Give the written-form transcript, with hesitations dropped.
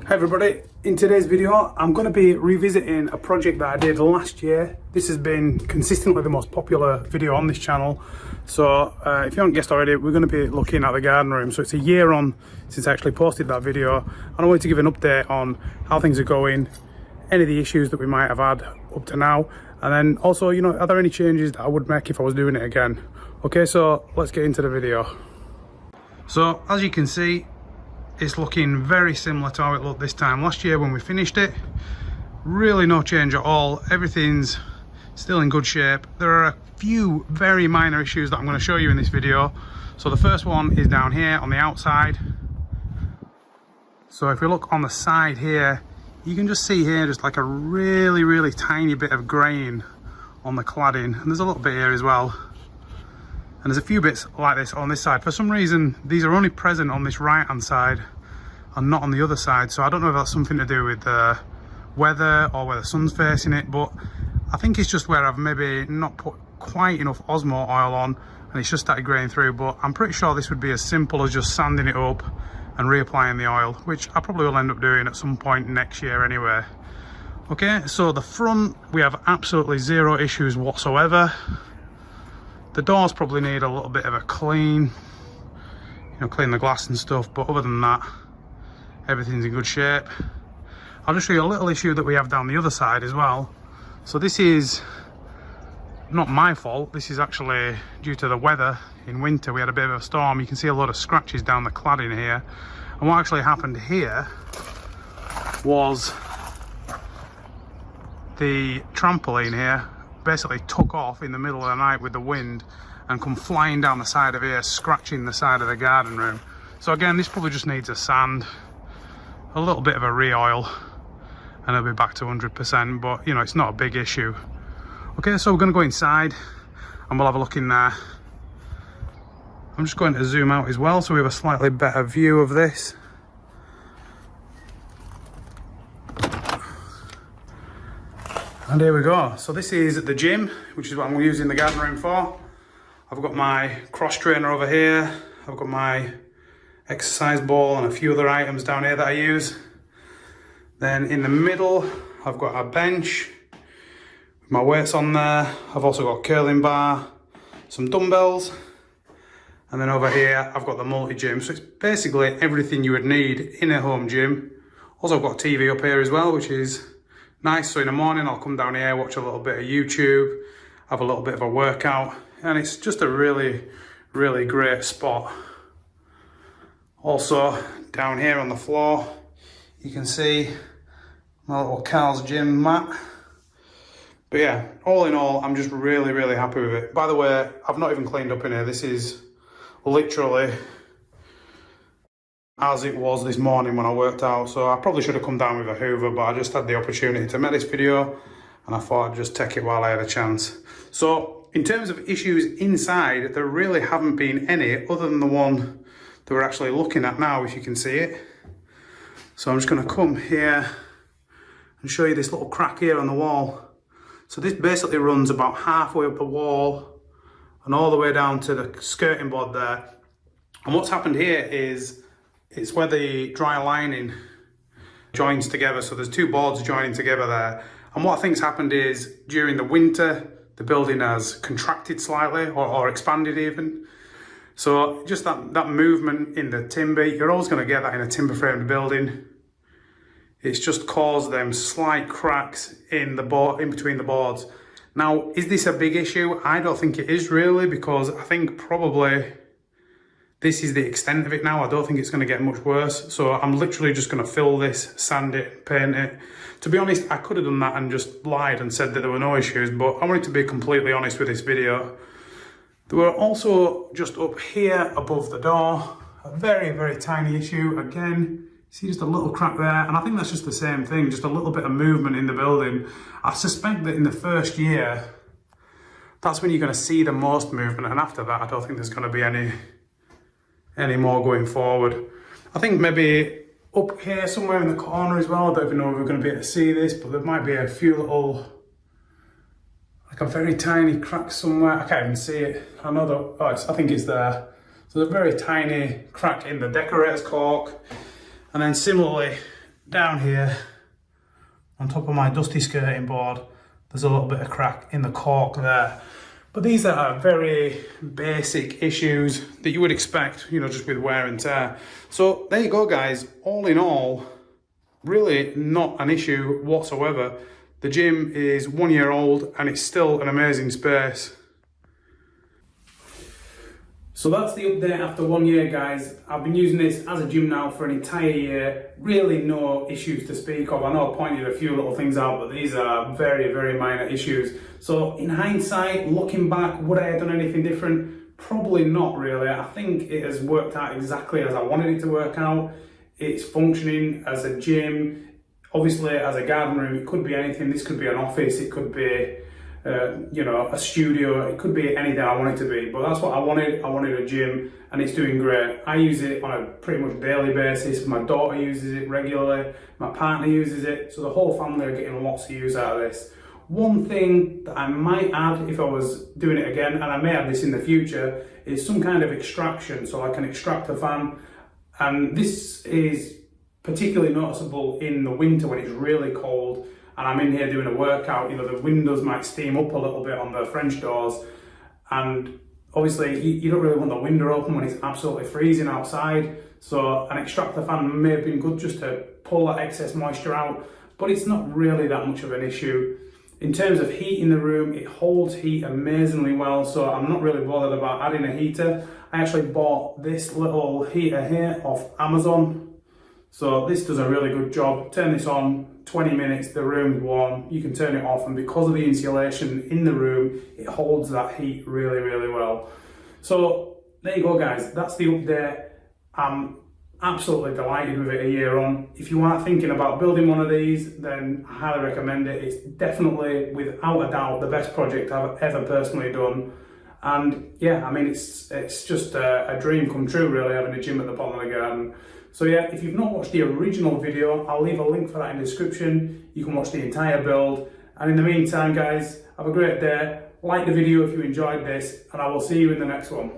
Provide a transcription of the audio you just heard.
Hi everybody, in today's video I'm going to be revisiting a project that I did last year. This has been consistently the most popular video on this channel. So if you haven't guessed already, we're going to be looking at the garden room. So it's a year on since I actually posted that video, and I wanted to give an update on how things are going, any of the issues that we might have had up to now, and then also, you know, are there any changes that I would make if I was doing it again. Okay, so let's get into the video. So as you can see, it's looking very similar to how it looked this time last year when we finished it. Really no change at all. Everything's still in good shape. There are a few very minor issues that I'm going to show you in this video. So the first one is down here on the outside. So if we look on the side here, you can just see here just like a really tiny bit of grain on the cladding, and there's a little bit here as well. And there's a few bits like this on this side. For some reason, these are only present on this right-hand side and not on the other side. So I don't know if that's something to do with the weather or where the sun's facing it, but I think it's just where I've maybe not put quite enough Osmo oil on and it's just started graying through. But I'm pretty sure this would be as simple as just sanding it up and reapplying the oil, which I probably will end up doing at some point next year anyway. Okay, so the front, we have absolutely zero issues whatsoever. The doors probably need a little bit of a clean, you know, clean the glass and stuff, but other than that, everything's in good shape. I'll just show you a little issue that we have down the other side as well. So this is not my fault, this is actually due to the weather. In winter we had a bit of a storm. You can see a lot of scratches down the cladding here. And what actually happened here was the trampoline here basically took off in the middle of the night with the wind and come flying down the side of here, scratching the side of the garden room. So again, this probably just needs a sand, a little bit of a re-oil, and it'll be back to 100%, but you know, it's not a big issue. Okay, so we're going to go inside and we'll have a look in there. I'm just going to zoom out as well so we have a slightly better view of this. And here we go. So this is the gym, which is what I'm using the garden room for. I've got my cross trainer over here. I've got my exercise ball and a few other items down here that I use. Then in the middle, I've got a bench with my weights on there. I've also got a curling bar, some dumbbells. And then over here, I've got the multi-gym. So it's basically everything you would need in a home gym. Also, I've got a TV up here as well, which is nice. So in the morning I'll come down here, watch a little bit of YouTube, have a little bit of a workout, and it's just a really great spot. Also down here on the floor you can see my little Carl's Gym mat. But yeah, all in all, I'm just really happy with it. By the way, I've not even cleaned up in here. This is literally as it was this morning when I worked out. So I probably should have come down with a hoover, but I just had the opportunity to make this video and I thought I'd just take it while I had a chance. So in terms of issues inside, there really haven't been any other than the one that we're actually looking at now, if you can see it. So I'm just going to come here and show you this little crack here on the wall. So this basically runs about halfway up the wall and all the way down to the skirting board there. And what's happened here is it's where the dry lining joins together. So there's two boards joining together there. And what I think's happened is during the winter, the building has contracted slightly or expanded even. So just that movement in the timber, you're always going to get that in a timber framed building. It's just caused them slight cracks in the board, in between the boards. Now, is this a big issue? I don't think it is really, because I think probably this is the extent of it now. I don't think it's going to get much worse. So I'm literally just going to fill this, sand it, paint it. To be honest, I could have done that and just lied and said that there were no issues, but I wanted to be completely honest with this video. There were also just up here above the door, a very tiny issue. Again, see just a little crack there, and I think that's just the same thing, just a little bit of movement in the building. I suspect that in the first year, that's when you're going to see the most movement, and after that, I don't think there's going to be any more going forward. I think maybe up here somewhere in the corner as well, I don't even know if we're going to be able to see this, but there might be a few little, like a very tiny crack somewhere. I can't even see it. I know that, I think it's there. So there's a very tiny crack in the decorator's cork. And then similarly down here on top of my dusty skirting board, there's a little bit of crack in the cork there. But these are very basic issues that you would expect, you know, just with wear and tear. So there you go, guys. All in all, really not an issue whatsoever. The gym is 1 year old and it's still an amazing space. So that's the update after 1 year, guys. I've been using this as a gym now for an entire year. Really no issues to speak of. I know I pointed a few little things out, but these are very, very minor issues. So in hindsight, looking back, would I have done anything different? Probably not really. I think it has worked out exactly as I wanted it to work out. It's functioning as a gym. Obviously, as a garden room, it could be anything. This could be an office, it could be you know, a studio, it could be anything I want it to be, but that's what I wanted. I wanted a gym and it's doing great. I use it on a pretty much daily basis. My daughter uses it regularly, my partner uses it, so the whole family are getting lots of use out of this. One thing that I might add if I was doing it again, and I may add this in the future, is some kind of extraction, so I can extract the fan. And this is particularly noticeable in the winter when it's really cold and I'm in here doing a workout. You know, the windows might steam up a little bit on the French doors, and obviously you don't really want the window open when it's absolutely freezing outside. So an extractor fan may have been good just to pull that excess moisture out, but it's not really that much of an issue. In terms of heat in the room, it holds heat amazingly well, so I'm not really bothered about adding a heater. I actually bought this little heater here off Amazon. So this does a really good job. Turn this on, 20 minutes, the room's warm, you can turn it off, and because of the insulation in the room, it holds that heat really, really well. So there you go, guys, that's the update. I'm absolutely delighted with it a year on. If you are thinking about building one of these, then I highly recommend it. It's definitely, without a doubt, the best project I've ever personally done. And yeah, I mean, it's just a dream come true, really, having a gym at the bottom of the garden. So yeah, if you've not watched the original video, I'll leave a link for that in the description. You can watch the entire build. And in the meantime, guys, have a great day. Like the video if you enjoyed this, and I will see you in the next one.